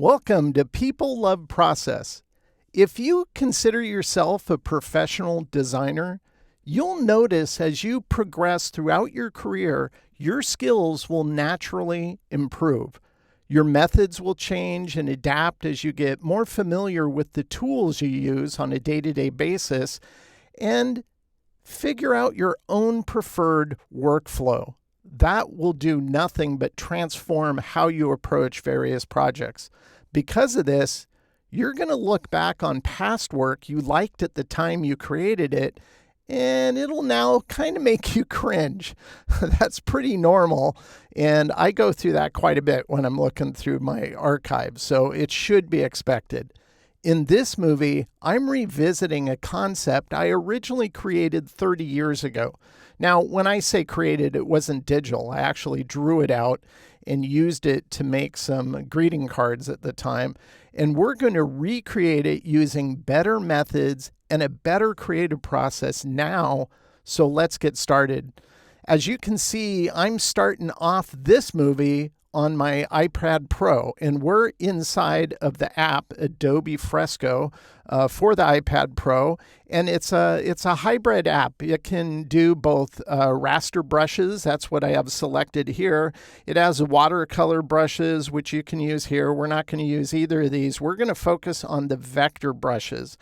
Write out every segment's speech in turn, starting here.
Welcome to People Love Process. If you consider yourself a professional designer, you'll notice as you progress throughout your career, your skills will naturally improve. Your methods will change and adapt as you get more familiar with the tools you use on a day-to-day basis and figure out your own preferred workflow. That will do nothing but transform how you approach various projects. Because of this, you're going to look back on past work you liked at the time you created it, and it'll now kind of make you cringe. That's pretty normal, and I go through that quite a bit when I'm looking through my archive, so it should be expected. In this movie, I'm revisiting a concept I originally created 30 years ago. Now, when I say created, it wasn't digital. I actually drew it out and used it to make some greeting cards at the time. And we're going to recreate it using better methods and a better creative process now. So let's get started. As you can see, I'm starting off this movie on my iPad Pro, and we're inside of the app Adobe Fresco for the iPad Pro, and it's a hybrid app. It can do both raster brushes. That's what I have selected here. It has watercolor brushes, which you can use here. We're not going to use either of these. We're going to focus on the vector brushes,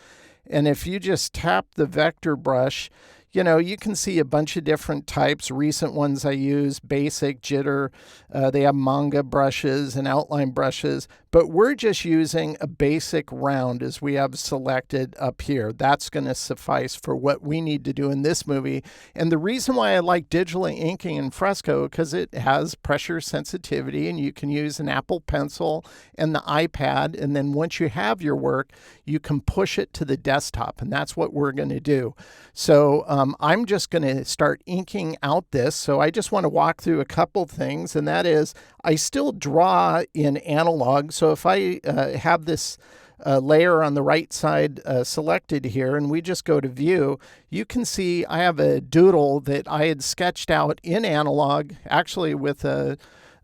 and if you just tap the vector brush, you can see a bunch of different types. Recent ones I use, basic, jitter. They have manga brushes and outline brushes, but we're just using a basic round as we have selected up here. That's going to suffice for what we need to do in this movie. And the reason why I like digitally inking in Fresco, because it has pressure sensitivity and you can use an Apple Pencil and the iPad. And then once you have your work, you can push it to the desktop. And that's what we're going to do. So I'm just going to start inking out this. So I just want to walk through a couple things, and that is I still draw in analog. So if I have this layer on the right side selected here, and we just go to view, you can see I have a doodle that I had sketched out in analog, actually with a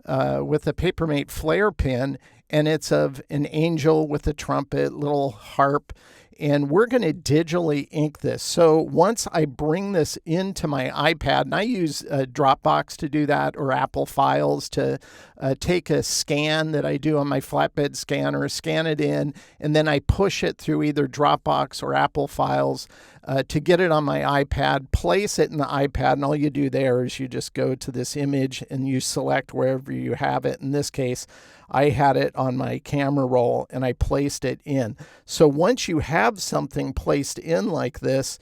Papermate flare pen, and it's of an angel with a trumpet, little harp. And we're going to digitally ink this. So once I bring this into my iPad, and I use Dropbox to do that, or Apple Files to take a scan that I do on my flatbed scanner, scan it in, and then I push it through either Dropbox or Apple Files to get it on my iPad, place it in the iPad, and all you do there is you just go to this image and you select wherever you have it. In this case, I had it on my camera roll and I placed it in. So once you have something placed in like this,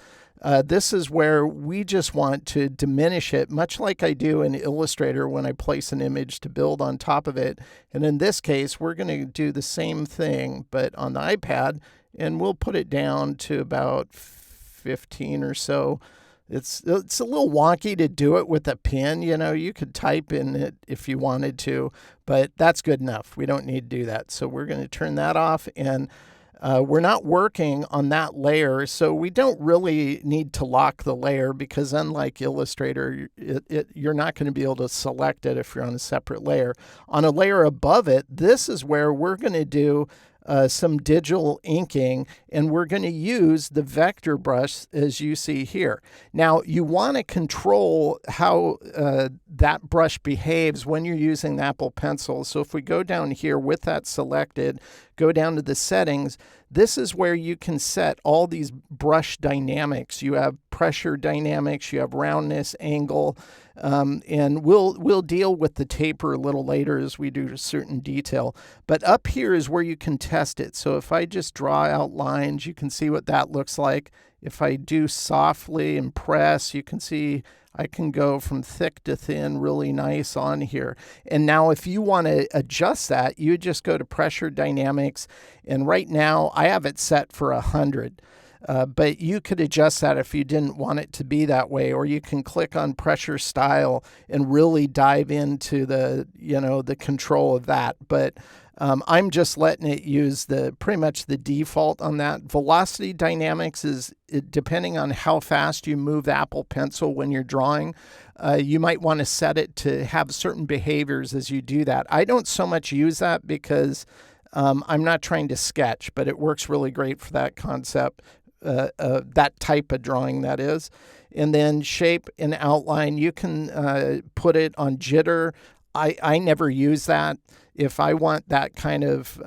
this is where we just want to diminish it, much like I do in Illustrator when I place an image to build on top of it. And in this case, we're going to do the same thing, but on the iPad, and we'll put it down to about 15 or so. It's a little wonky to do it with a pen. You could type in it if you wanted to, but that's good enough. We don't need to do that. So we're going to turn that off, and we're not working on that layer, so we don't really need to lock the layer because unlike Illustrator, you're not going to be able to select it if you're on a separate layer. On a layer above it, this is where we're going to do some digital inking, and we're going to use the vector brush as you see here. Now, you want to control how that brush behaves when you're using the Apple Pencil. So if we go down here with that selected, go down to the settings, this is where you can set all these brush dynamics. You have pressure dynamics, you have roundness, angle, and we'll deal with the taper a little later as we do a certain detail. But up here is where you can test it. So if I just draw out lines, you can see what that looks like. If I do softly and press, you can see I can go from thick to thin really nice on here. And now if you want to adjust that, you just go to pressure dynamics. And right now I have it set for 100. But you could adjust that if you didn't want it to be that way, or you can click on pressure style and really dive into the control of that. But I'm just letting it use pretty much the default on that. Velocity dynamics is depending on how fast you move the Apple Pencil when you're drawing. You might want to set it to have certain behaviors as you do that. I don't so much use that because I'm not trying to sketch, but it works really great for that concept, that type of drawing, that is. And then shape and outline, you can put it on jitter. I never use that. If I want that kind of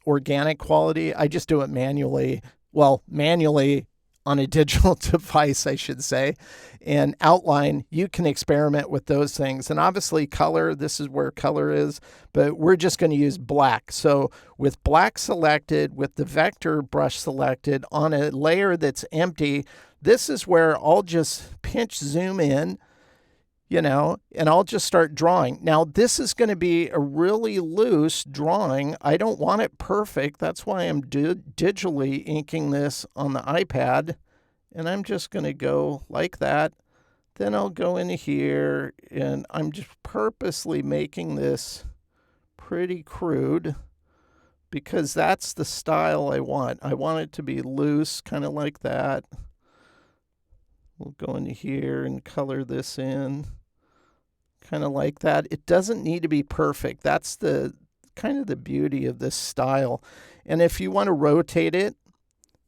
organic quality, I just do it manually. Well, manually on a digital device, I should say. And outline, you can experiment with those things. And obviously color, this is where color is, but we're just going to use black. So with black selected, with the vector brush selected on a layer that's empty, this is where I'll just pinch zoom in, and I'll just start drawing. Now, this is going to be a really loose drawing. I don't want it perfect. That's why I'm digitally inking this on the iPad. And I'm just going to go like that. Then I'll go into here, and I'm just purposely making this pretty crude because that's the style I want. I want it to be loose, kind of like that. We'll go into here and color this in. Kind of like that. It doesn't need to be perfect. That's the kind of the beauty of this style. And if you want to rotate it,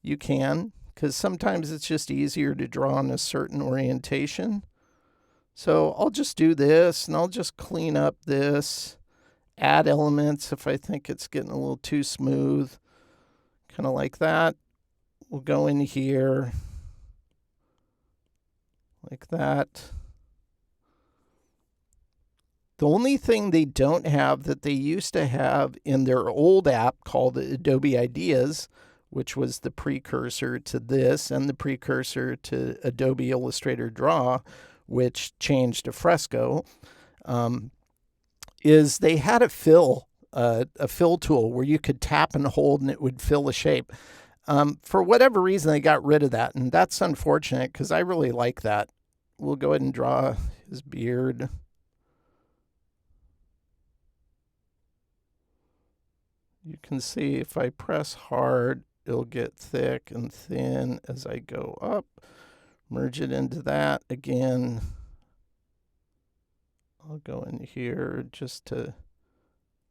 you can, because sometimes it's just easier to draw in a certain orientation. So I'll just do this, and I'll just clean up this, add elements if I think it's getting a little too smooth, kind of like that. We'll go in here like that. The only thing they don't have that they used to have in their old app called Adobe Ideas, which was the precursor to this and the precursor to Adobe Illustrator Draw, which changed to Fresco, is they had a fill tool where you could tap and hold and it would fill a shape. For whatever reason, they got rid of that, and that's unfortunate because I really like that. We'll go ahead and draw his beard. You can see if I press hard, it'll get thick and thin as I go up. Merge it into that again. I'll go in here just to,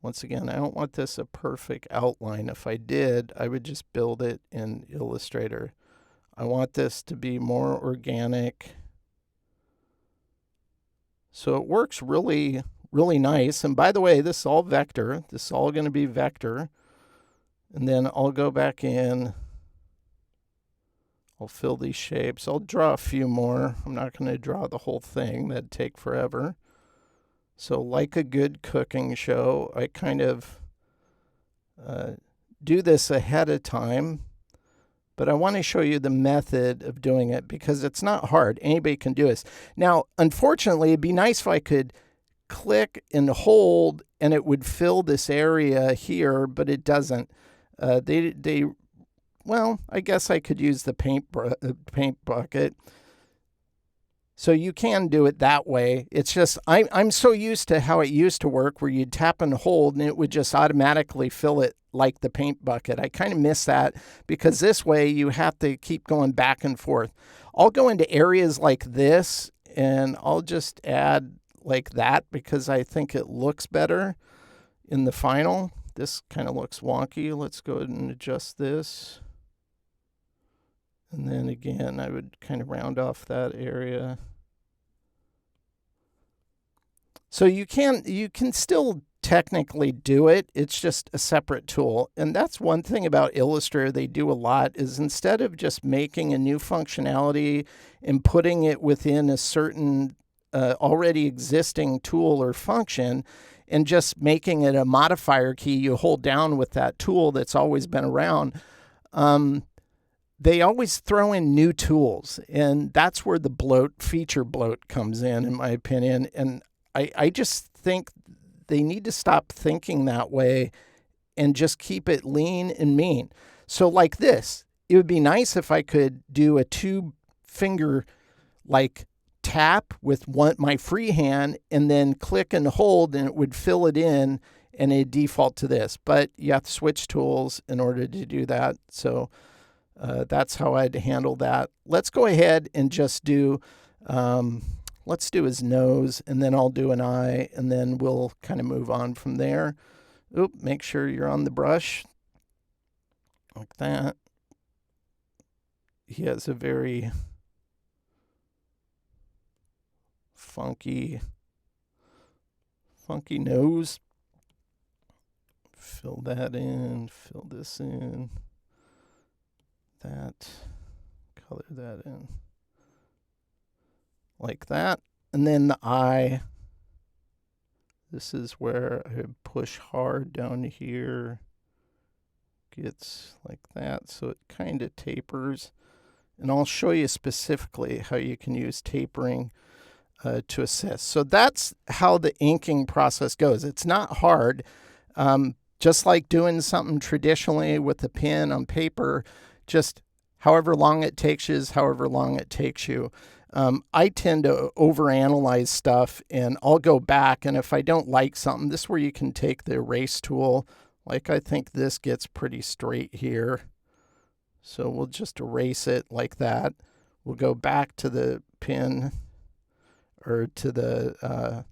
once again, I don't want this a perfect outline. If I did, I would just build it in Illustrator. I want this to be more organic. So it works really nice. And by the way, this is all vector. This is all going to be vector. And then I'll go back in. I'll fill these shapes. I'll draw a few more. I'm not going to draw the whole thing. That'd take forever. So like a good cooking show, I kind of do this ahead of time. But I want to show you the method of doing it because it's not hard. Anybody can do this. Now, unfortunately, it'd be nice if I could click and hold and it would fill this area here, but it doesn't. Well, I guess I could use the paint bucket. So you can do it that way. It's just, I'm so used to how it used to work where you'd tap and hold and it would just automatically fill it like the paint bucket. I kind of miss that because this way you have to keep going back and forth. I'll go into areas like this and I'll just add like that because I think it looks better in the final. This kind of looks wonky. Let's go ahead and adjust this. And then again, I would kind of round off that area. So you can still technically do it. It's just a separate tool. And that's one thing about Illustrator they do a lot is instead of just making a new functionality and putting it within a certain already existing tool or function and just making it a modifier key you hold down with that tool that's always been around, they always throw in new tools. And that's where the feature bloat comes in my opinion. And I just think they need to stop thinking that way and just keep it lean and mean. So like this, it would be nice if I could do a 2-finger like tap with my free hand and then click and hold and it would fill it in and it'd default to this. But you have to switch tools in order to do that. So that's how I'd handle that. Let's go ahead and just do... let's do his nose, and then I'll do an eye, and then we'll kind of move on from there. Oop, make sure you're on the brush like that. He has a very funky nose. Fill that in, fill this in, that, color that in, like that. And then the eye, this is where I push hard down here, gets like that, so it kind of tapers. And I'll show you specifically how you can use tapering to assist. So that's how the inking process goes. It's not hard. Just like doing something traditionally with a pen on paper, just however long it takes you is however long it takes you. I tend to overanalyze stuff, and I'll go back, and if I don't like something, this is where you can take the erase tool. Like I think this gets pretty straight here. So we'll just erase it like that. We'll go back to the pen or to the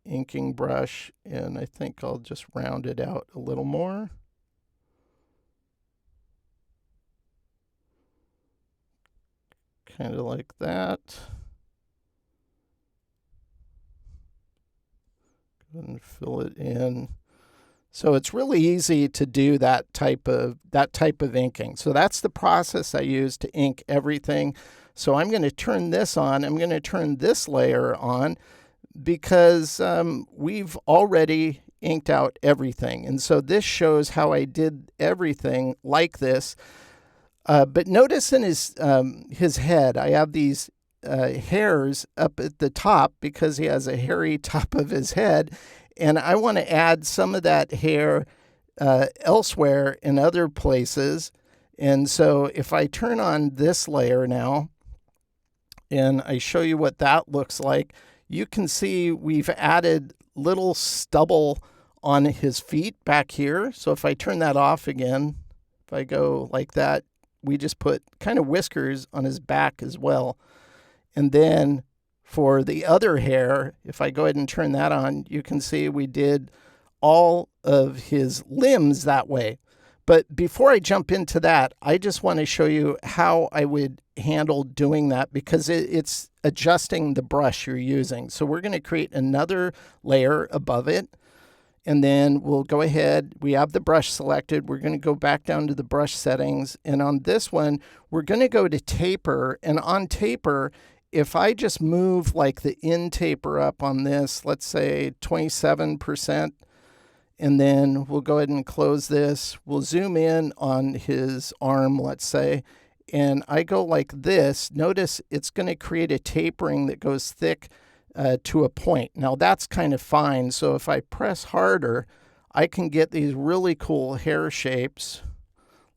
inking brush, and I think I'll just round it out a little more. Kind of like that. Go ahead and fill it in. So it's really easy to do that type of inking. So that's the process I use to ink everything. So I'm going to turn this on. I'm going to turn this layer on because we've already inked out everything. And so this shows how I did everything like this. But notice in his head, I have these hairs up at the top because he has a hairy top of his head. And I want to add some of that hair elsewhere in other places. And so if I turn on this layer now, and I show you what that looks like, you can see we've added little stubble on his feet back here. So if I turn that off again, if I go like that, we just put kind of whiskers on his back as well. And then for the other hair, if I go ahead and turn that on, you can see we did all of his limbs that way. But before I jump into that, I just want to show you how I would handle doing that because it's adjusting the brush you're using. So we're going to create another layer above it. And then we'll go ahead, we have the brush selected. We're going to go back down to the brush settings. And on this one, we're going to go to taper. And on taper, if I just move like the in taper up on this, let's say 27%, and then we'll go ahead and close this. We'll zoom in on his arm, let's say, and I go like this. Notice it's going to create a tapering that goes thick to a point. Now that's kind of fine. So if I press harder, I can get these really cool hair shapes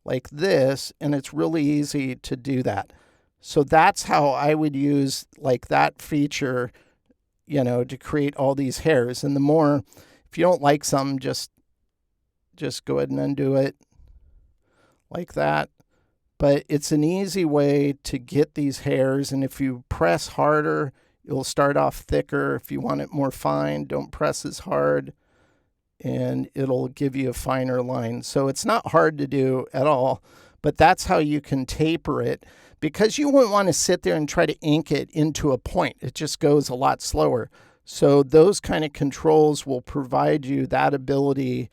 like this, and it's really easy to do that. So that's how I would use like that feature, you know, to create all these hairs. And the more, if you don't like something, just go ahead and undo it like that. But it's an easy way to get these hairs. And if you press harder, it'll start off thicker. If you want it more fine, don't press as hard, and it'll give you a finer line. So it's not hard to do at all, but that's how you can taper it, because you wouldn't want to sit there and try to ink it into a point. It just goes a lot slower. So those kind of controls will provide you that ability,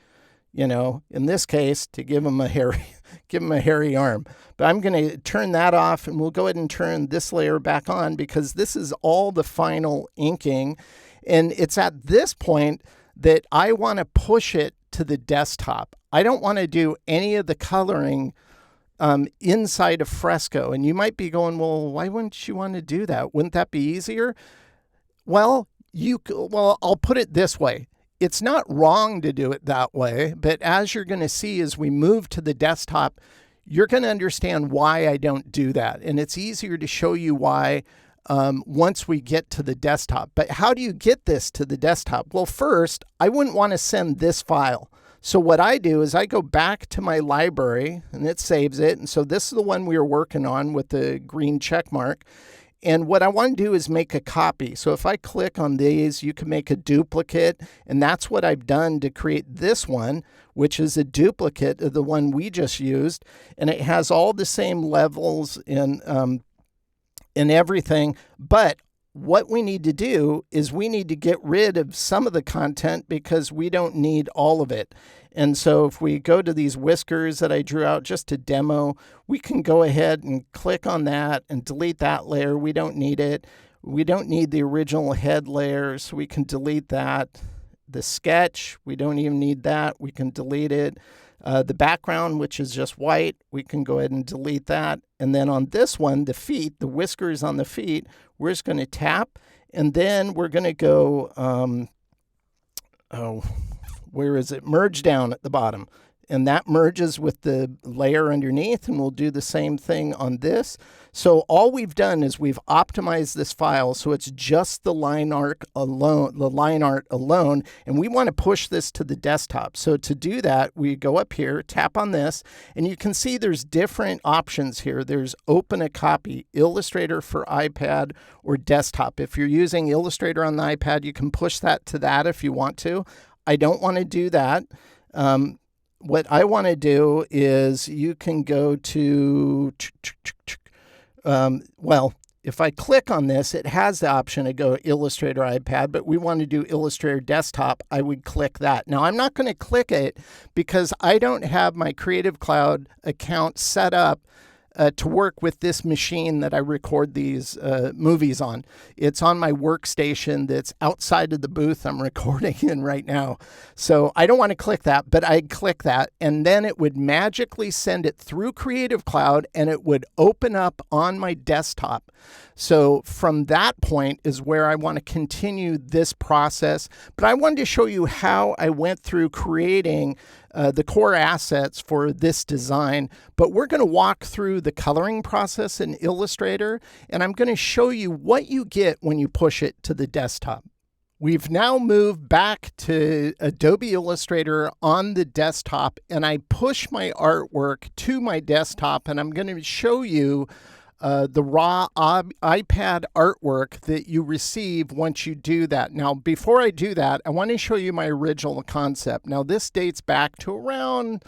you know, in this case, to give him a hairy arm. But I'm going to turn that off, and we'll go ahead and turn this layer back on because this is all the final inking. And it's at this point that I want to push it to the desktop. I don't want to do any of the coloring inside of Fresco. And you might be going, well, why wouldn't you want to do that? Wouldn't that be easier? Well, I'll put it this way. It's not wrong to do it that way, but as you're going to see as we move to the desktop, you're going to understand why I don't do that. And it's easier to show you why once we get to the desktop. But how do you get this to the desktop? Well, first, I wouldn't want to send this file. So what I do is I go back to my library, and it saves it. And so this is the one we were working on with the green check mark. And what I want to do is make a copy. So if I click on these, you can make a duplicate. And that's what I've done to create this one, which is a duplicate of the one we just used. And it has all the same levels and everything. But what we need to do is we need to get rid of some of the content because we don't need all of it. And so if we go to these whiskers that I drew out just to demo, we can go ahead and click on that and delete that layer. We don't need it. We don't need the original head layer, so we can delete that. The sketch, we don't even need that. We can delete it. The background, which is just white, we can go ahead and delete that. And then on this one, the feet, the whiskers on the feet, we're just going to tap. And then we're going to go, where is it? Merge down at the bottom. And that merges with the layer underneath, and we'll do the same thing on this. So all we've done is we've optimized this file so it's just the line art alone, and we want to push this to the desktop. So to do that, we go up here, tap on this, and you can see there's different options here. There's open a copy, Illustrator for iPad or desktop. If you're using Illustrator on the iPad, you can push that to that if you want to. I don't want to do that. What I want to do is you can go to, well, if I click on this, it has the option to go Illustrator iPad, but we want to do Illustrator desktop. I would click that. Now, I'm not going to click it because I don't have my Creative Cloud account set up to work with this machine that I record these movies on. It's on my workstation that's outside of the booth I'm recording in right now. So I don't want to click that, but I'd click that, and then it would magically send it through Creative Cloud, and it would open up on my desktop. So from that point is where I want to continue this process. But I wanted to show you how I went through creating the core assets for this design. But we're going to walk through the coloring process in Illustrator, and I'm going to show you what you get when you push it to the desktop. We've now moved back to Adobe Illustrator on the desktop, and I push my artwork to my desktop, and I'm going to show you the raw iPad artwork that you receive once you do that. Now, before I do that, I want to show you my original concept. Now, this dates back to around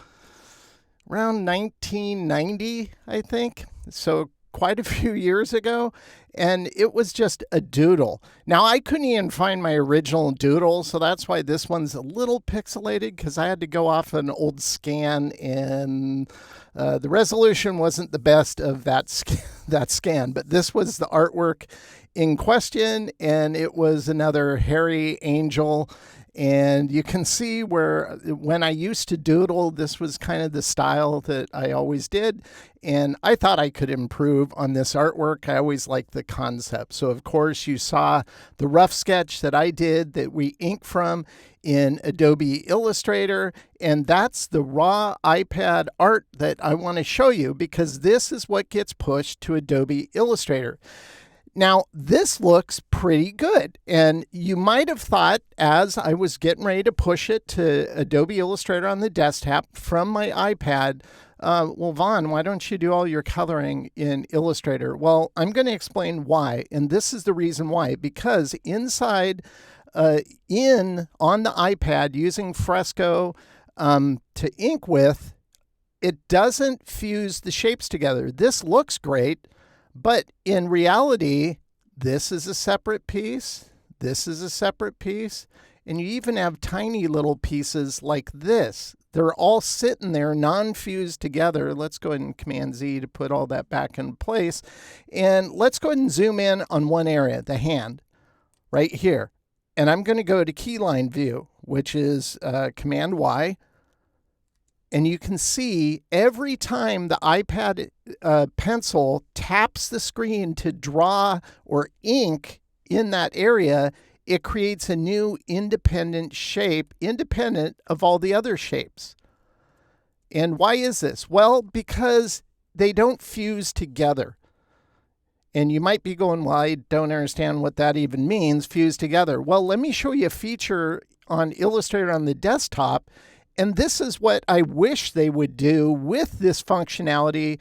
1990, I think. So quite a few years ago. And it was just a doodle. Now, I couldn't even find my original doodle, so that's why this one's a little pixelated, because I had to go off an old scan, and the resolution wasn't the best of that scan. But this was the artwork in question, and it was another hairy angel. And you can see where when I used to doodle, this was kind of the style that I always did. And I thought I could improve on this artwork. I always liked the concept. So, of course, you saw the rough sketch that I did that we inked from in Adobe Illustrator. And that's the raw iPad art that I want to show you, because this is what gets pushed to Adobe Illustrator. Now, this looks pretty good, and you might have thought, as I was getting ready to push it to Adobe Illustrator on the desktop from my iPad, well, Vaughn, why don't you do all your coloring in Illustrator? Well, I'm going to explain why, and this is the reason why. Because inside, on the iPad, using Fresco to ink with, it doesn't fuse the shapes together. This looks great. But in reality, this is a separate piece, this is a separate piece, and you even have tiny little pieces like this. They're all sitting there non-fused together. Let's go ahead and Command-Z to put all that back in place. And let's go ahead and zoom in on one area, the hand, right here. And I'm going to go to Keyline View, which is Command-Y. And you can see every time the iPad pencil taps the screen to draw or ink in that area, it creates a new independent shape, independent of all the other shapes. And why is this? Well, because they don't fuse together. And you might be going, well, I don't understand what that even means, fuse together. Well, let me show you a feature on Illustrator on the desktop. And this is what I wish they would do with this functionality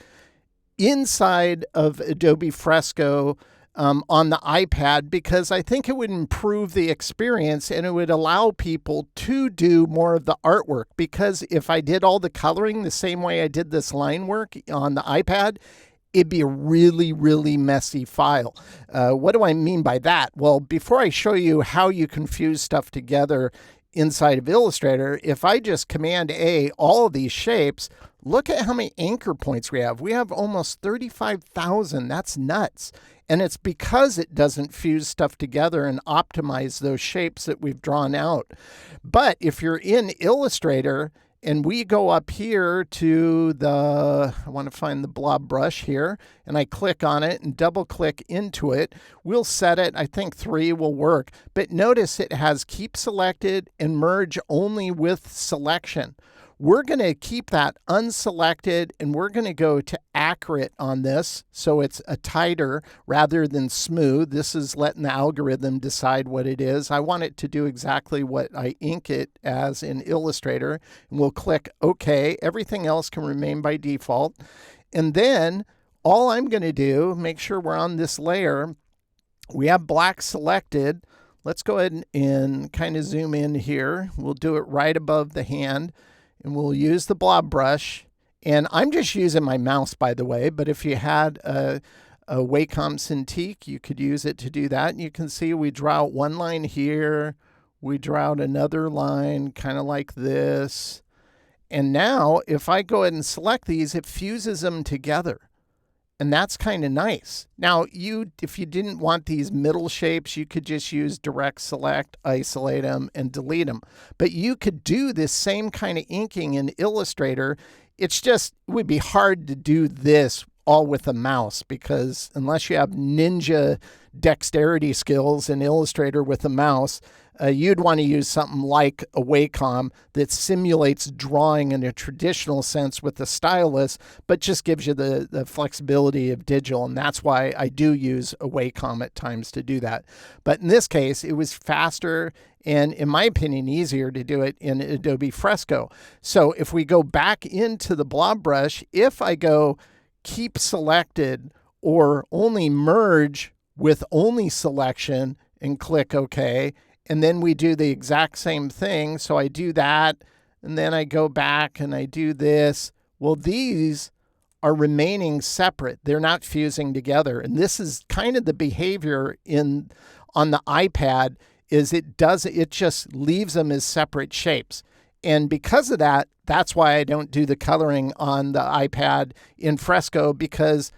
inside of Adobe Fresco on the iPad, because I think it would improve the experience and it would allow people to do more of the artwork. Because if I did all the coloring the same way I did this line work on the iPad, it'd be a really, really messy file. What do I mean by that? Well, before I show you how you can fuse stuff together inside of Illustrator, if I just Command A all of these shapes, look at how many anchor points we have. We have almost 35,000. That's nuts. And it's because it doesn't fuse stuff together and optimize those shapes that we've drawn out. But if you're in Illustrator and we go up here to I want to find the blob brush here, and I click on it and double click into it, we'll set it, I think 3 will work. But notice it has keep selected and merge only with selection. We're going to keep that unselected, and we're going to go to accurate on this, so it's a tighter rather than smooth. This is letting the algorithm decide what it is. I want it to do exactly what I ink it as in Illustrator, and we'll click OK. Everything else can remain by default. And then all I'm going to do, make sure we're on this layer. We have black selected. Let's go ahead and kind of zoom in here. We'll do it right above the hand. And we'll use the blob brush. And I'm just using my mouse, by the way, but if you had a Wacom Cintiq, you could use it to do that. And you can see we draw out one line here. We draw out another line, kind of like this. And now, if I go ahead and select these, it fuses them together. And that's kind of nice. Now, if you didn't want these middle shapes, you could just use direct select, isolate them, and delete them. But you could do this same kind of inking in Illustrator. It's just, it would be hard to do this all with a mouse, because unless you have ninja dexterity skills in Illustrator with a mouse, you'd want to use something like a Wacom that simulates drawing in a traditional sense with the stylus, but just gives you the flexibility of digital. And that's why I do use a Wacom at times to do that. But in this case, it was faster and, in my opinion, easier to do it in Adobe Fresco. So if we go back into the blob brush, if I go keep selected or only merge with only selection and click OK, and then we do the exact same thing. So I do that, and then I go back and I do this. Well, these are remaining separate. They're not fusing together. And this is kind of the behavior on the iPad, is it just leaves them as separate shapes. And because of that, that's why I don't do the coloring on the iPad in Fresco, because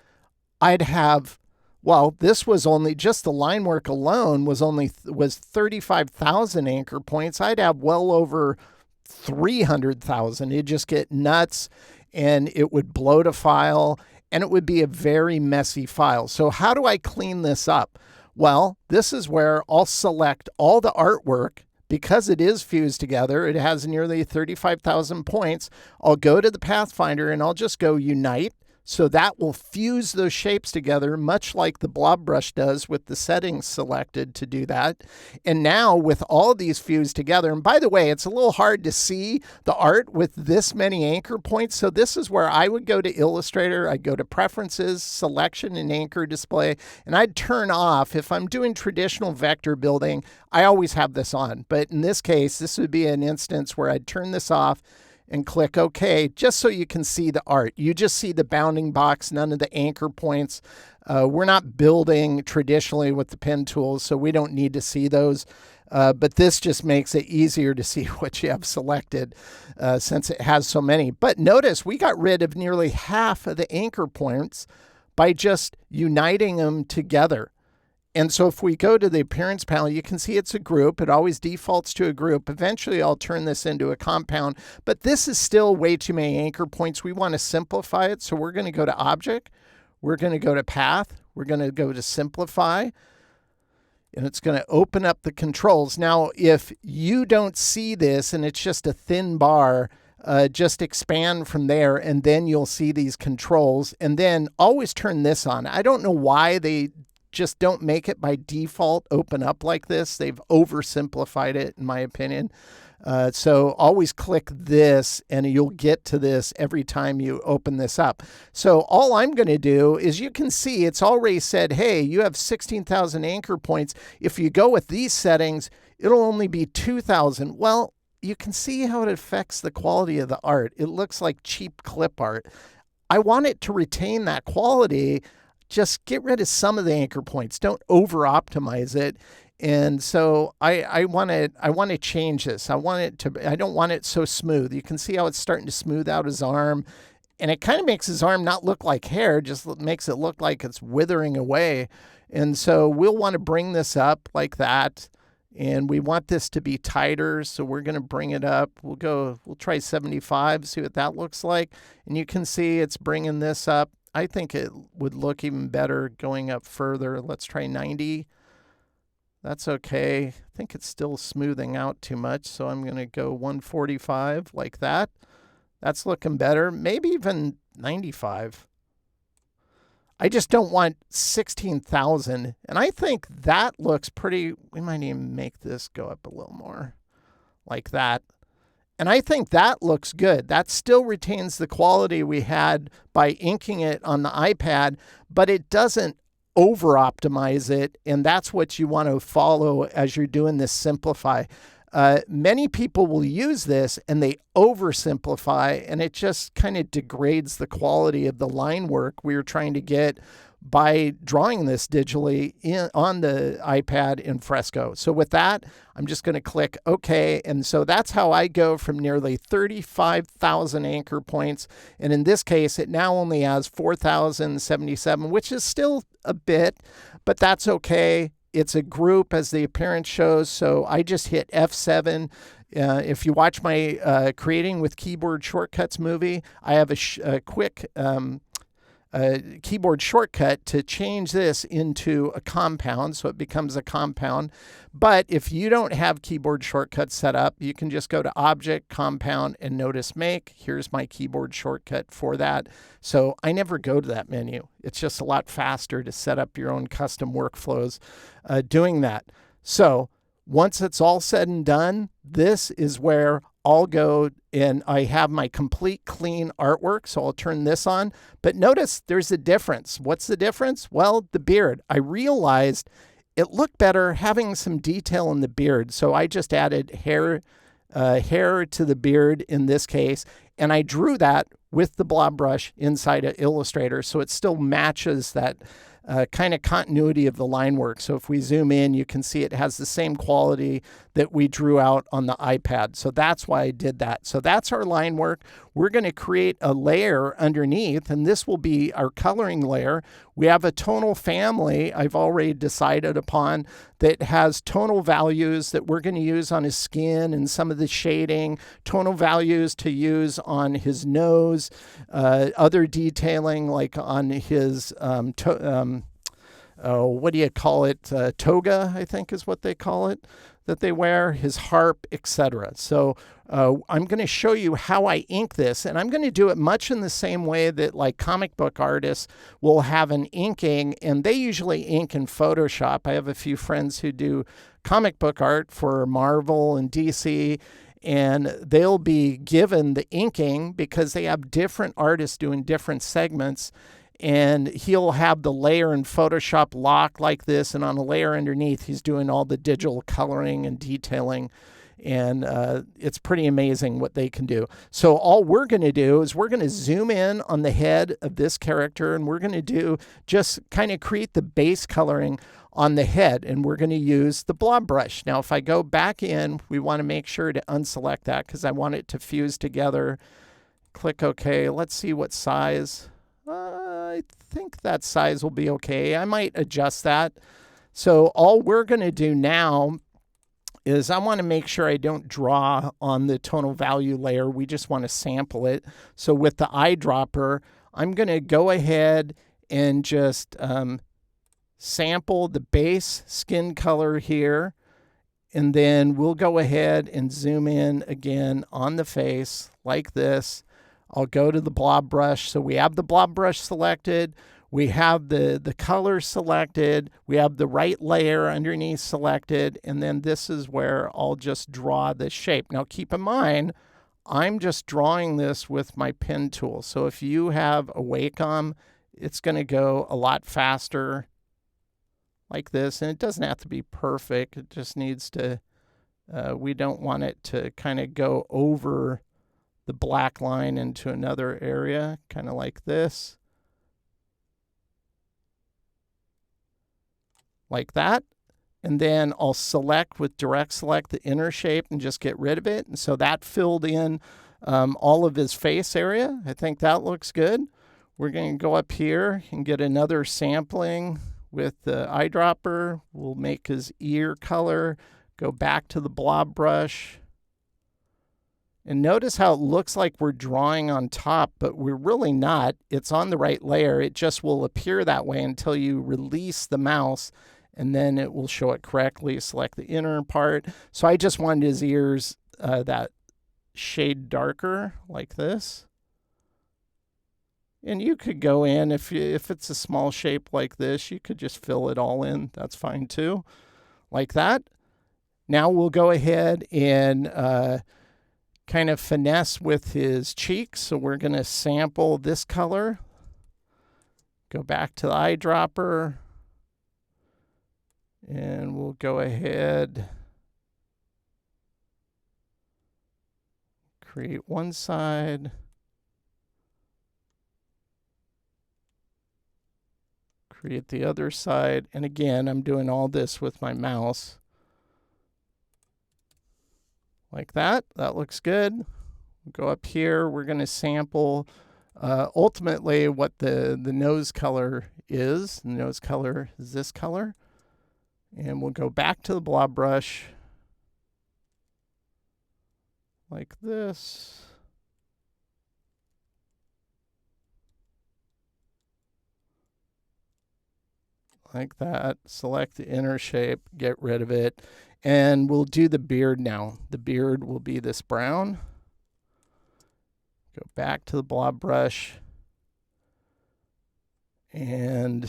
I'd have, well, this was only, just the line work alone was 35,000 anchor points. I'd have well over 300,000. It'd just get nuts, and it would bloat a file, and it would be a very messy file. So how do I clean this up? Well, this is where I'll select all the artwork. Because it is fused together, it has nearly 35,000 points. I'll go to the Pathfinder and I'll just go Unite. So that will fuse those shapes together, much like the blob brush does with the settings selected to do that. And now with all of these fused together, and by the way, it's a little hard to see the art with this many anchor points. So this is where I would go to Illustrator. I'd go to Preferences, Selection, and Anchor Display. And I'd turn off, if I'm doing traditional vector building, I always have this on. But in this case, this would be an instance where I'd turn this off and click OK, just so you can see the art. You just see the bounding box, none of the anchor points. We're not building traditionally with the pen tools, so we don't need to see those. But this just makes it easier to see what you have selected since it has so many. But notice we got rid of nearly half of the anchor points by just uniting them together. And so if we go to the appearance panel, you can see it's a group. It always defaults to a group. Eventually, I'll turn this into a compound. But this is still way too many anchor points. We want to simplify it. So we're going to go to Object. We're going to go to Path. We're going to go to Simplify. And it's going to open up the controls. Now, if you don't see this and it's just a thin bar, just expand from there, and then you'll see these controls. And then always turn this on. I don't know why they just don't make it by default open up like this. They've oversimplified it, in my opinion. So always click this and you'll get to this every time you open this up. So all I'm going to do is, you can see it's already said, hey, you have 16,000 anchor points. If you go with these settings, it'll only be 2,000. Well, you can see how it affects the quality of the art. It looks like cheap clip art. I want it to retain that quality. Just get rid of some of the anchor points. Don't over optimize it. And so I want to change this. I don't want it so smooth. You can see how it's starting to smooth out his arm, and it kind of makes his arm not look like hair, just makes it look like it's withering away. And so we'll want to bring this up like that. And we want this to be tighter, so we're going to bring it up. We'll try 75, see what that looks like. And you can see it's bringing this up. I think it would look even better going up further. Let's try 90. That's okay. I think it's still smoothing out too much, so I'm going to go 145 like that. That's looking better. Maybe even 95. I just don't want 16,000. And I think that looks pretty. We might even make this go up a little more like that. And I think that looks good. That still retains the quality we had by inking it on the iPad, but it doesn't over optimize it. And that's what you want to follow as you're doing this simplify. Many people will use this and they oversimplify, and it just kind of degrades the quality of the line work we were trying to get by drawing this digitally on the iPad in Fresco. So with that, I'm just going to click OK. And so that's how I go from nearly 35,000 anchor points. And in this case, it now only has 4,077, which is still a bit, but that's okay. It's a group, as the appearance shows. So I just hit F7. If you watch my Creating with Keyboard Shortcuts movie, I have a quick keyboard shortcut to change this into a compound, so it becomes a compound. But if you don't have keyboard shortcuts set up, you can just go to Object, Compound, and notice Make. Here's my keyboard shortcut for that. So I never go to that menu. It's just a lot faster to set up your own custom workflows doing that. So once it's all said and done, this is where I'll go and I have my complete clean artwork. So I'll turn this on. But notice there's a difference. What's the difference? Well, the beard. I realized it looked better having some detail in the beard. So I just added hair to the beard in this case. And I drew that with the blob brush inside of Illustrator. So it still matches that kind of continuity of the line work. So if we zoom in, you can see it has the same quality that we drew out on the iPad. So that's why I did that. So that's our line work. We're going to create a layer underneath, and this will be our coloring layer. We have a tonal family I've already decided upon that has tonal values that we're going to use on his skin and some of the shading, tonal values to use on his nose, other detailing like on his what do you call it? Toga, I think is what they call it, that they wear, his harp, etc. So I'm going to show you how I ink this, and I'm going to do it much in the same way that like comic book artists will have an inking, and they usually ink in Photoshop. I have a few friends who do comic book art for Marvel and DC, and they'll be given the inking because they have different artists doing different segments. And he'll have the layer in Photoshop locked like this, and on a layer underneath, he's doing all the digital coloring and detailing. And it's pretty amazing what they can do. So all we're going to do is we're going to zoom in on the head of this character, and we're going to do just kind of create the base coloring on the head, and we're going to use the blob brush. Now, if I go back in, we want to make sure to unselect that because I want it to fuse together. Click OK. Let's see what size. I think that size will be okay. I might adjust that. So all we're going to do now is I want to make sure I don't draw on the tonal value layer. We just want to sample it. So with the eyedropper, I'm going to go ahead and just sample the base skin color here. And then we'll go ahead and zoom in again on the face like this. I'll go to the blob brush. So we have the blob brush selected. We have the color selected. We have the right layer underneath selected. And then this is where I'll just draw this shape. Now keep in mind, I'm just drawing this with my pen tool. So if you have a Wacom, it's going to go a lot faster like this. And it doesn't have to be perfect. It just needs to, we don't want it to kind of go over the black line into another area, kind of like this. Like that. And then I'll select with direct select the inner shape and just get rid of it. And so that filled in all of his face area. I think that looks good. We're going to go up here and get another sampling with the eyedropper. We'll make his ear color. Go back to the blob brush. And notice how it looks like we're drawing on top, but we're really not. It's on the right layer. It just will appear that way until you release the mouse, and then it will show it correctly. Select the inner part. So I just wanted his ears that shade darker like this. And you could go in, if it's a small shape like this, you could just fill it all in. That's fine too, like that. Now we'll go ahead and kind of finesse with his cheeks. So we're going to sample this color. Go back to the eyedropper. And we'll go ahead, create one side. Create the other side. And again, I'm doing all this with my mouse. Like that. That looks good. We'll go up here. We're going to sample ultimately what the nose color is. The nose color is this color. And we'll go back to the blob brush like this. Like that. Select the inner shape, get rid of it. And we'll do the beard now. The beard will be this brown. Go back to the blob brush. And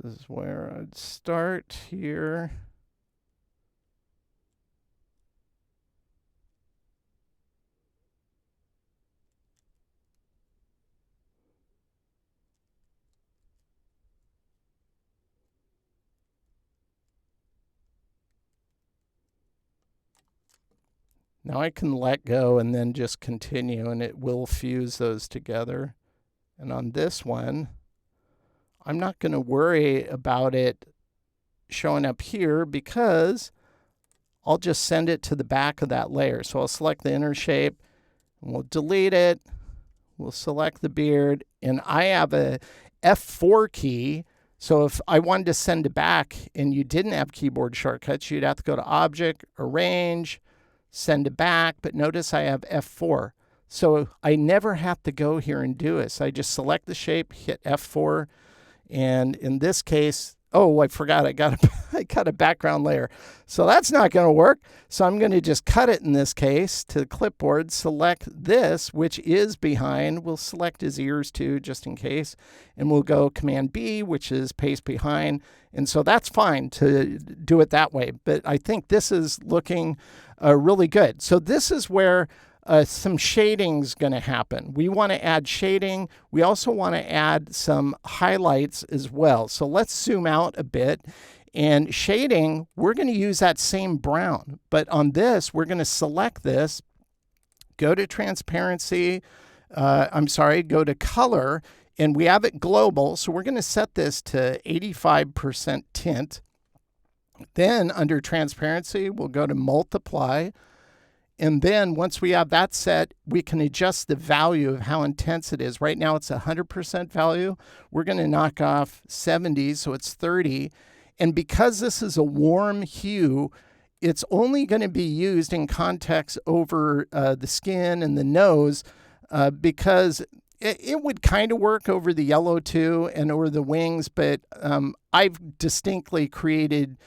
this is where I'd start here. Now I can let go and then just continue, and it will fuse those together. And on this one, I'm not going to worry about it showing up here because I'll just send it to the back of that layer. So I'll select the inner shape, and we'll delete it. We'll select the beard, and I have a F4 key. So if I wanted to send it back and you didn't have keyboard shortcuts, you'd have to go to Object, Arrange, send it back. But notice I have F4. So I never have to go here and do it. So I just select the shape, hit F4. And in this case, oh, I forgot I got a background layer. So that's not going to work. So I'm going to just cut it in this case to the clipboard, select this, which is behind. We'll select his ears too, just in case. And we'll go Command B, which is paste behind. And so that's fine to do it that way. But I think this is looking really good. So this is where some shading's going to happen. We want to add shading. We also want to add some highlights as well. So let's zoom out a bit. And shading, we're going to use that same brown. But on this, we're going to select this, go to transparency, go to color, and we have it global. So we're going to set this to 85% tint. Then under transparency, we'll go to multiply. And then once we have that set, we can adjust the value of how intense it is. Right now it's 100% value. We're going to knock off 70, so it's 30. And because this is a warm hue, it's only going to be used in context over the skin and the nose because it would kind of work over the yellow too and over the wings, but I've distinctly created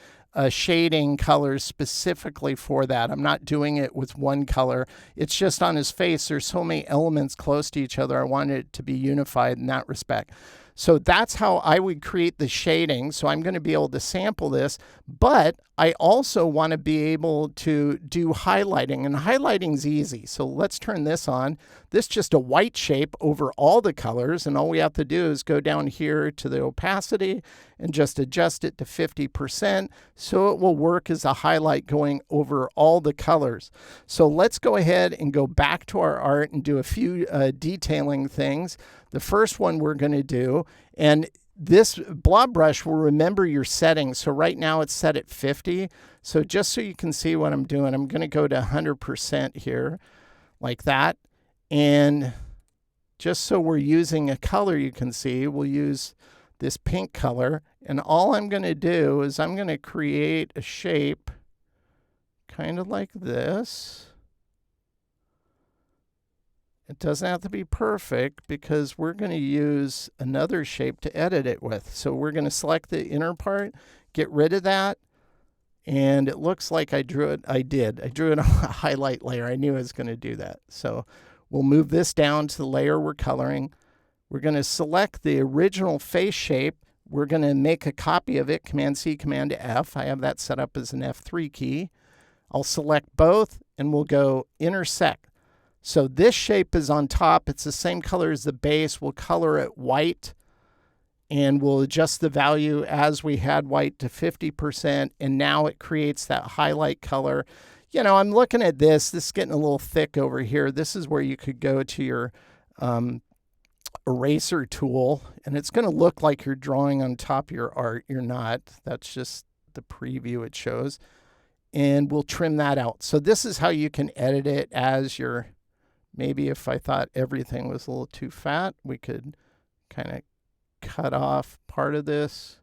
shading colors specifically for that. I'm not doing it with one color. It's just on his face. There's so many elements close to each other. I wanted it to be unified in that respect. So that's how I would create the shading. So I'm going to be able to sample this, but I also want to be able to do highlighting, and highlighting's easy. So let's turn this on. This is just a white shape over all the colors, and all we have to do is go down here to the opacity and just adjust it to 50%, so it will work as a highlight going over all the colors. So let's go ahead and go back to our art and do a few detailing things. The first one we're going to do, and this blob brush will remember your settings. So right now it's set at 50. So just so you can see what I'm doing, I'm going to go to 100% here, like that. And just so we're using a color you can see, we'll use this pink color. And all I'm going to do is I'm going to create a shape kind of like this. It doesn't have to be perfect because we're going to use another shape to edit it with. So we're going to select the inner part, get rid of that, and it looks like I drew it. I did. I drew it on a highlight layer. I knew I was going to do that. So we'll move this down to the layer we're coloring. We're going to select the original face shape. We're going to make a copy of it, Command-C, Command-F. I have that set up as an F3 key. I'll select both, and we'll go intersect. So this shape is on top. It's the same color as the base. We'll color it white, and we'll adjust the value as we had white to 50%, and now it creates that highlight color. You know, I'm looking at this. This is getting a little thick over here. This is where you could go to your eraser tool, and it's going to look like you're drawing on top of your art. You're not. That's just the preview it shows. And we'll trim that out. So this is how you can edit it as your... Maybe if I thought everything was a little too fat, we could kind of cut off part of this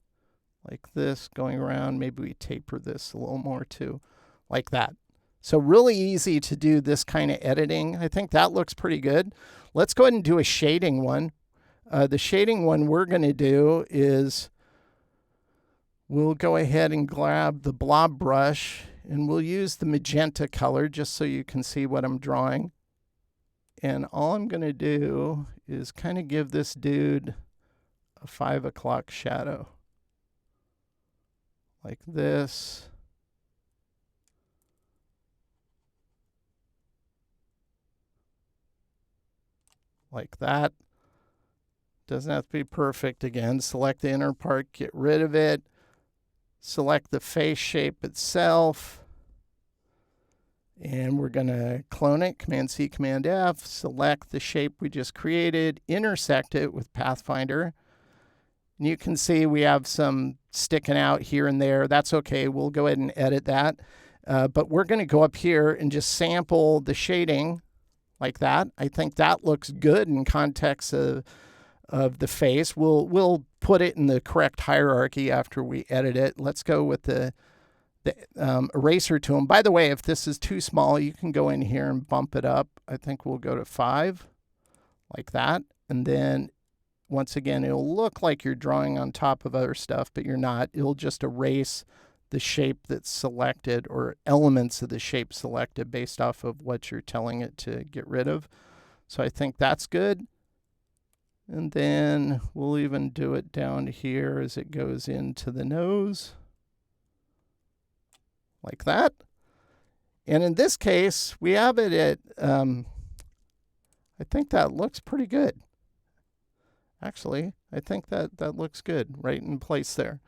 like this going around. Maybe we taper this a little more too, like that. So really easy to do this kind of editing. I think that looks pretty good. Let's go ahead and do a shading one. The shading one we're going to do is we'll go ahead and grab the blob brush, and we'll use the magenta color just so you can see what I'm drawing. And all I'm going to do is kind of give this dude a 5 o'clock shadow. Like this. Like that. Doesn't have to be perfect. Again, select the inner part, get rid of it. Select the face shape itself. And we're going to clone it, Command-C, Command-F, select the shape we just created, intersect it with Pathfinder. And you can see we have some sticking out here and there. That's okay. We'll go ahead and edit that. But we're going to go up here and just sample the shading like that. I think that looks good in context of the face. We'll put it in the correct hierarchy after we edit it. Let's go with the eraser tool. And by the way, if this is too small, you can go in here and bump it up. I think we'll go to 5, like that. And then once again, it'll look like you're drawing on top of other stuff, but you're not. It'll just erase the shape that's selected, or elements of the shape selected based off of what you're telling it to get rid of. So I think that's good. And then we'll even do it down here as it goes into the nose. Like that. And in this case, we have it at, I think that looks pretty good. Actually, I think that looks good right in place there.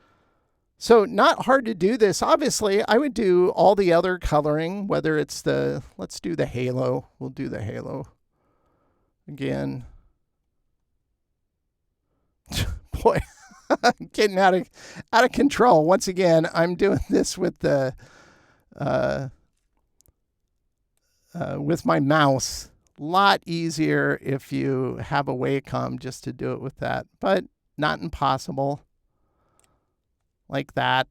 So not hard to do this. Obviously, I would do all the other coloring, whether it's the, let's do the halo. We'll do the halo. Again. Boy, getting out of control. Once again, I'm doing this with the with my mouse. A lot easier if you have a Wacom just to do it with that, but not impossible. Like that.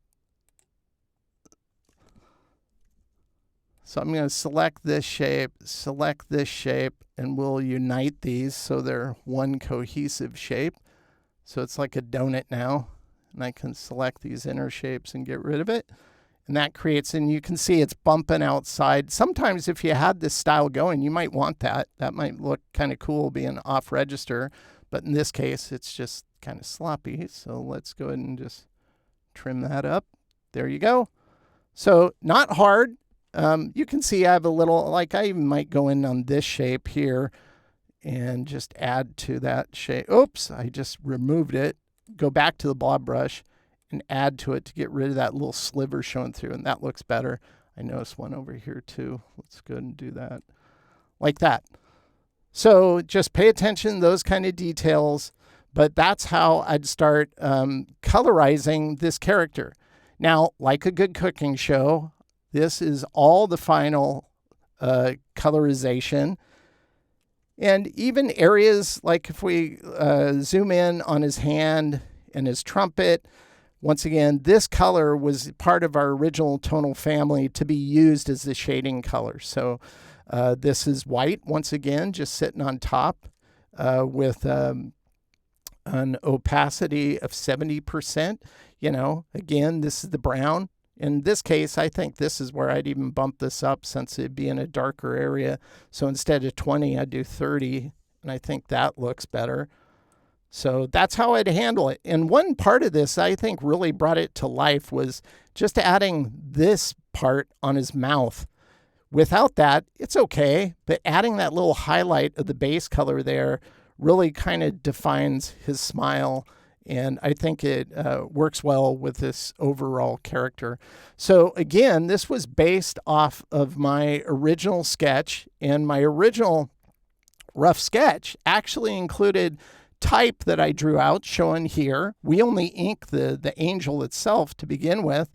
So I'm going to select this shape, and we'll unite these so they're one cohesive shape. So it's like a donut now. And I can select these inner shapes and get rid of it. And that creates, and you can see it's bumping outside. Sometimes if you had this style going, you might want that. That might look kind of cool being off register. But in this case, it's just kind of sloppy. So let's go ahead and just trim that up. There you go. So not hard. You can see I have a little, like I might go in on this shape here and just add to that shape. Oops, I just removed it. Go back to the blob brush and add to it to get rid of that little sliver showing through, and that looks better. I noticed one over here too. Let's go ahead and do that like that. So just pay attention to those kind of details, but that's how I'd start colorizing this character. Now, like a good cooking show, this is all the final colorization. And even areas like if we zoom in on his hand and his trumpet, once again, this color was part of our original tonal family to be used as the shading color. So this is white, once again, just sitting on top with an opacity of 70%. You know, again, this is the brown. In this case, I think this is where I'd even bump this up since it'd be in a darker area. So instead of 20, I'd do 30, and I think that looks better. So that's how I'd handle it. And one part of this I think really brought it to life was just adding this part on his mouth. Without that, it's okay, but adding that little highlight of the base color there really kind of defines his smile. And I think it works well with this overall character. So again, this was based off of my original sketch, and my original rough sketch actually included type that I drew out, shown here. We only inked the angel itself to begin with,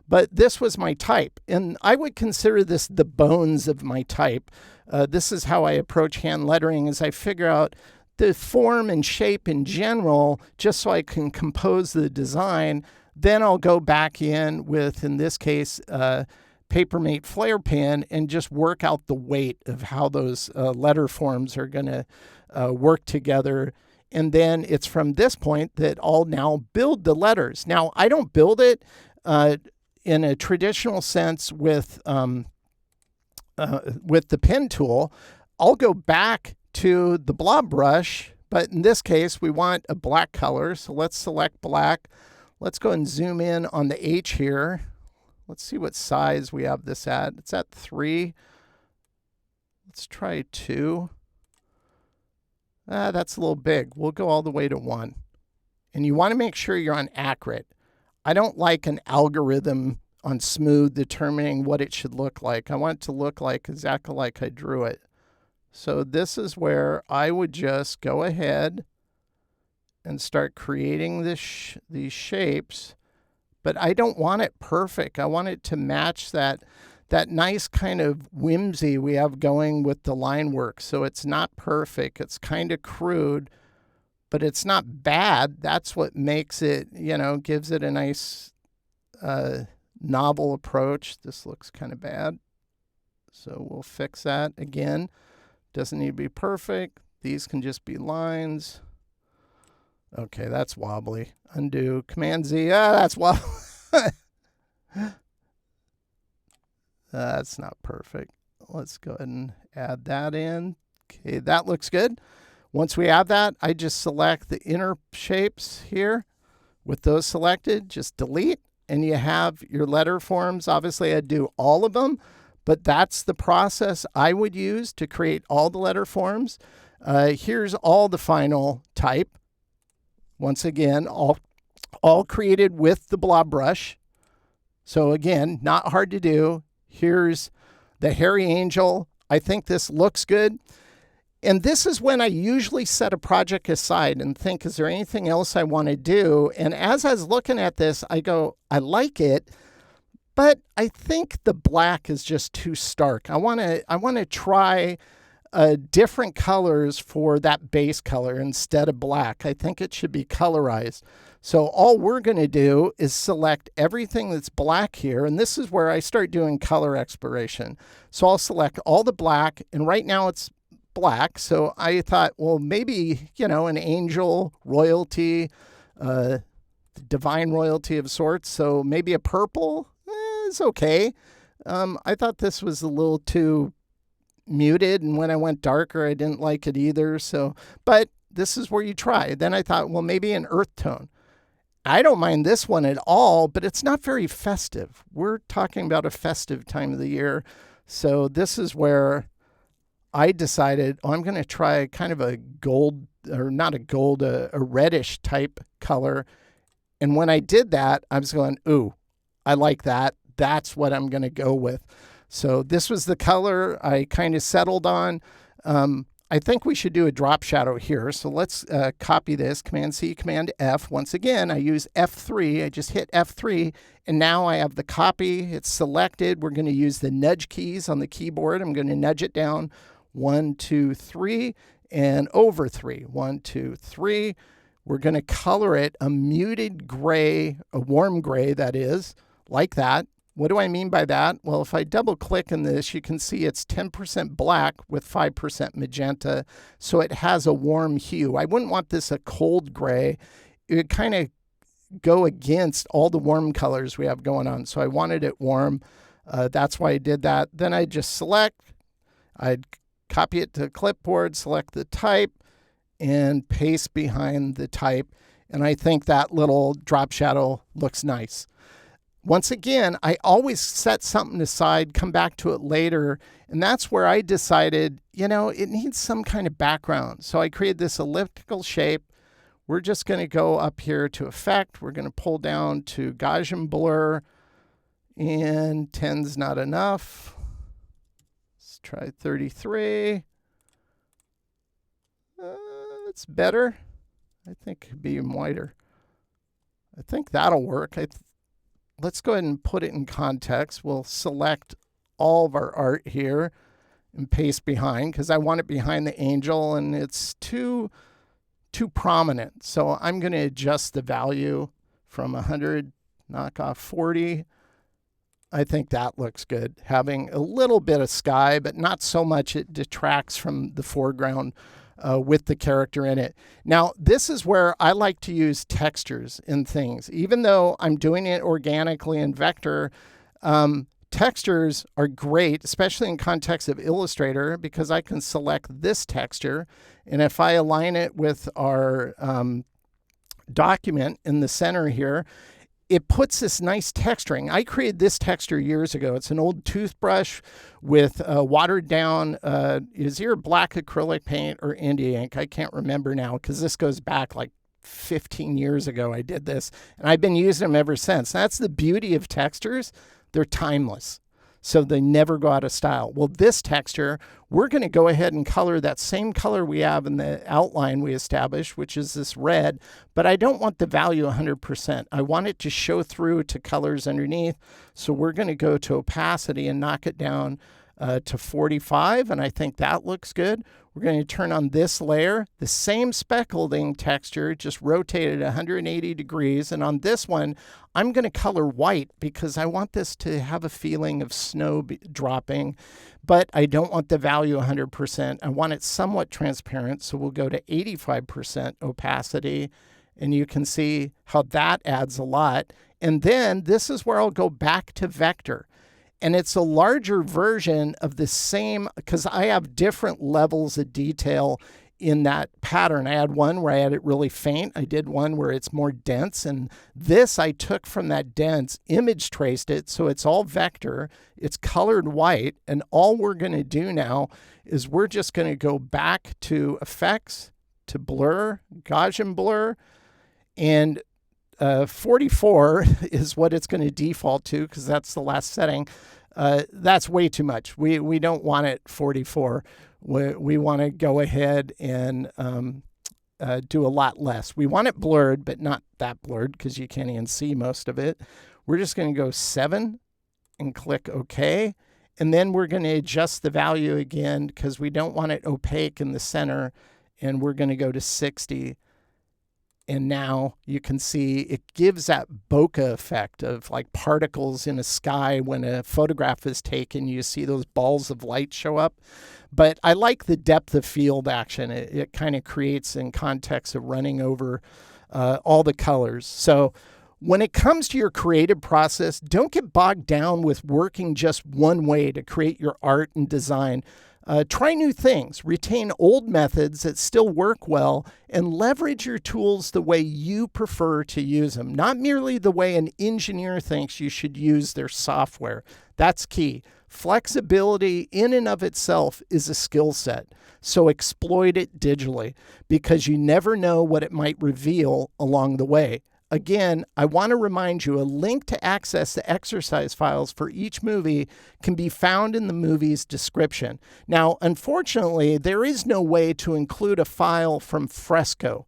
but this was my type. And I would consider this the bones of my type. This is how I approach hand lettering, as I figure out the form and shape in general, just so I can compose the design. Then I'll go back in with, in this case, Papermate Flare Pen and just work out the weight of how those letter forms are going to work together. And then it's from this point that I'll now build the letters. Now, I don't build it in a traditional sense with the pen tool. I'll go back to the blob brush, but in this case, we want a black color. So let's select black. Let's go and zoom in on the H here. Let's see what size we have this at. It's at 3. Let's try 2. That's a little big. We'll go all the way to 1. And you want to make sure you're on accurate. I don't like an algorithm on smooth determining what it should look like. I want it to look like exactly like I drew it. So this is where I would just go ahead and start creating these shapes, but I don't want it perfect. I want it to match that nice kind of whimsy we have going with the line work. So it's not perfect. It's kind of crude, but it's not bad. That's what makes it, gives it a nice novel approach. This looks kind of bad. So we'll fix that again. Doesn't need to be perfect. These can just be lines. Okay, that's wobbly. Undo, Command Z. That's wobbly. That's not perfect. Let's go ahead and add that in. Okay, that looks good. Once we have that, I just select the inner shapes here. With those selected, just delete, and you have your letter forms. Obviously, I'd do all of them, but that's the process I would use to create all the letter forms. Here's all the final type. Once again, all created with the blob brush. So again, not hard to do. Here's the hairy angel. I think this looks good. And this is when I usually set a project aside and think, is there anything else I want to do? And as I was looking at this, I go, I like it, but I think the black is just too stark. I want to try different colors for that base color instead of black. I think it should be colorized. So all we're going to do is select everything that's black here, and this is where I start doing color exploration. So I'll select all the black, and right now it's black. So I thought, well, maybe, an angel royalty, divine royalty of sorts. So maybe a purple. it's okay. I thought this was a little too muted, and when I went darker, I didn't like it either. So, but this is where you try. Then I thought, well, maybe an earth tone. I don't mind this one at all, but it's not very festive. We're talking about a festive time of the year. So this is where I decided, I'm going to try kind of a gold, or not a gold, a reddish type color. And when I did that, I was going, ooh, I like that. That's what I'm going to go with. So this was the color I kind of settled on. I think we should do a drop shadow here. So let's copy this, Command-C, Command-F. Once again, I use F3. I just hit F3, and now I have the copy. It's selected. We're going to use the nudge keys on the keyboard. I'm going to nudge it down 1, 2, 3, and over 3. 1, 2, 3. We're going to color it a muted gray, a warm gray, that is, like that. What do I mean by that? Well, if I double click in this, you can see it's 10% black with 5% magenta. So it has a warm hue. I wouldn't want this a cold gray. It would kind of go against all the warm colors we have going on. So I wanted it warm. That's why I did that. Then I just select, I'd copy it to clipboard, select the type, and paste behind the type. And I think that little drop shadow looks nice. Once again, I always set something aside, come back to it later, and that's where I decided, it needs some kind of background. So I created this elliptical shape. We're just going to go up here to Effect. We're going to pull down to Gaussian blur, and 10's not enough. Let's try 33. It's better. I think it could be even wider. I think that'll work. Let's go ahead and put it in context. We'll select all of our art here and paste behind because I want it behind the angel and it's too prominent. So I'm going to adjust the value from 100, knock off 40. I think that looks good. Having a little bit of sky, but not so much it detracts from the foreground with the character in it. Now, this is where I like to use textures in things. Even though I'm doing it organically in vector, textures are great, especially in context of Illustrator, because I can select this texture. And if I align it with our document in the center here, it puts this nice texturing. I created this texture years ago. It's an old toothbrush with watered down, is either black acrylic paint or India ink. I can't remember now because this goes back like 15 years ago I did this. And I've been using them ever since. That's the beauty of textures. They're timeless. So they never go out of style. Well, this texture, we're going to go ahead and color that same color we have in the outline we established, which is this red, but I don't want the value 100%. I want it to show through to colors underneath. So we're going to go to opacity and knock it down to 45, and I think that looks good. We're going to turn on this layer, the same speckled texture, just rotated 180 degrees. And on this one, I'm going to color white because I want this to have a feeling of snow dropping, but I don't want the value 100%. I want it somewhat transparent, so we'll go to 85% opacity, and you can see how that adds a lot. And then this is where I'll go back to vector. And it's a larger version of the same, because I have different levels of detail in that pattern. I had one where I had it really faint. I did one where it's more dense. And this I took from that dense, image traced it. So it's all vector. It's colored white. And all we're going to do now is we're just going to go back to effects, to blur, Gaussian blur. And 44 is what it's going to default to because that's the last setting. That's way too much. We don't want it 44. We want to go ahead and do a lot less. We want it blurred, but not that blurred because you can't even see most of it. We're just going to go 7 and click OK. And then we're going to adjust the value again because we don't want it opaque in the center. And we're going to go to 60. And now you can see it gives that bokeh effect of like particles in a sky when a photograph is taken. You see those balls of light show up. But I like the depth of field action. It kind of creates in context of running over all the colors. So When it comes to your creative process, don't get bogged down with working just one way to create your art and design. Try new things, retain old methods that still work well, and leverage your tools the way you prefer to use them, not merely the way an engineer thinks you should use their software. That's key. Flexibility in and of itself is a skill set, so exploit it digitally because you never know what it might reveal along the way. Again, I want to remind you a link to access the exercise files for each movie can be found in the movie's description. Now, unfortunately, there is no way to include a file from Fresco.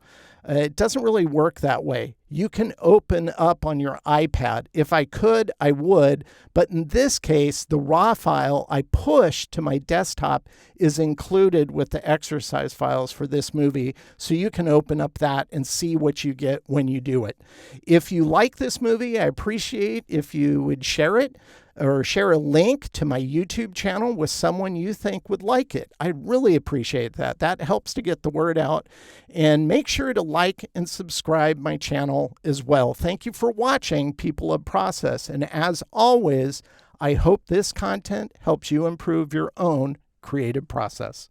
It doesn't really work that way. You can open up on your iPad. If I could, I would. But in this case, the raw file I push to my desktop is included with the exercise files for this movie. So you can open up that and see what you get when you do it. If you like this movie, I appreciate if you would share it or share a link to my YouTube channel with someone you think would like it. I really appreciate that. That helps to get the word out. And make sure to like and subscribe my channel as well. Thank you for watching People of Process. And as always, I hope this content helps you improve your own creative process.